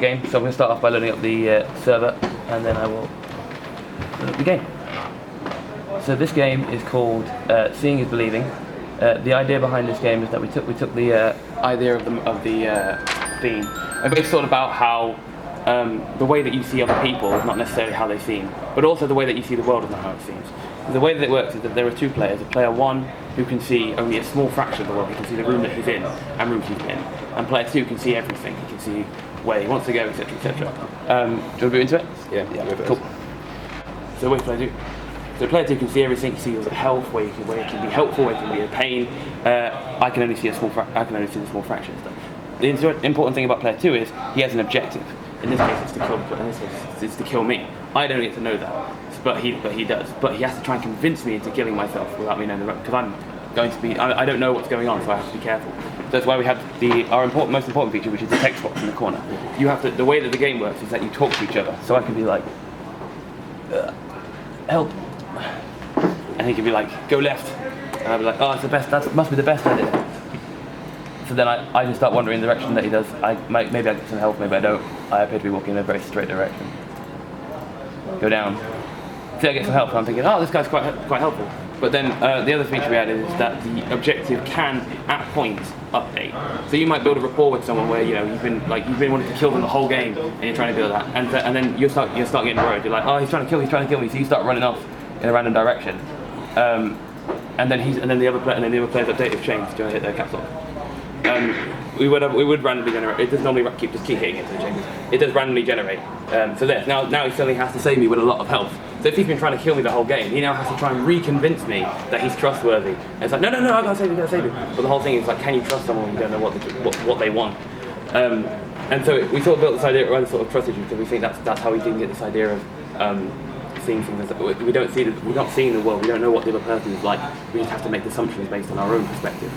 Game, so I'm going to start off by loading up the server, and then I will load up the game. So this game is called Seeing is Believing. The idea behind this game is that we took the idea of the theme, and basically thought about how the way that you see other people is not necessarily how they seem, but also the way that you see the world is not how it seems. The way that it works is that there are two players. A player one who can see only a small fraction of the world. He can see the room that he's in and rooms he's in. And player two can see everything. He can see where he wants to go, etc., etc. Do you want to move into it? Yeah. Cool. So what player two? So player two can see everything. He sees health, where it can be helpful, where it can be a pain. I can only see the small fraction of stuff. The important thing about player two is he has an objective. In this case, it's to kill. In this case, it's to kill me. I don't get to know that, but he does. But he has to try and convince me into killing myself without me knowing the because I'm going to be. I don't know what's going on, so I have to be careful. So that's why we have our most important feature, which is the text box in the corner. You have to. The way that the game works is that you talk to each other. So I can be like, help, and he can be like, go left, and I'll be like, oh, it's the best. That must be the best idea. So then I just start wandering in the direction that he does. Maybe I get some help, maybe I don't. I appear to be walking in a very straight direction. Go down. See, I get some help, and I'm thinking, oh, this guy's quite helpful. But then the other feature we added is that the objective can, at points, update. So you might build a rapport with someone where you've been wanting to kill them the whole game, and you're trying to build that, and then you start getting worried. You're like, oh, he's trying to kill me. So you start running off in a random direction, and then the other player's objective changes. Do you want to hit their caps lock? We would randomly generate. It does normally just keep hitting it to the changes. It does randomly generate. So there. Now he suddenly has to save me with a lot of health. So if he's been trying to kill me the whole game, he now has to try and reconvince me that he's trustworthy. And it's like, no, I gotta save you. But the whole thing is like, can you trust someone when you don't know what they want? And so we sort of built this idea around sort of trust issue because we think that's how we can get this idea of seeing things. We're not seeing the world. We don't know what the other person is like. We just have to make assumptions based on our own perspective.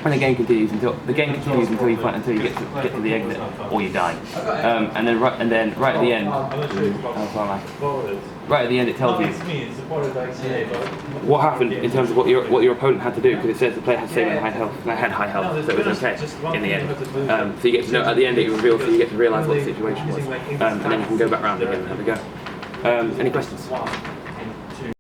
And the game continues until you get to the exit or you die. And then right at the end, it tells you what happened in terms of what your opponent had to do, because it says the player had saved high health, and I had high health, so it was okay in the end. So you get to know at the end it reveals, so you get to realise what the situation was, and then you can go back round again and have a go. Any questions?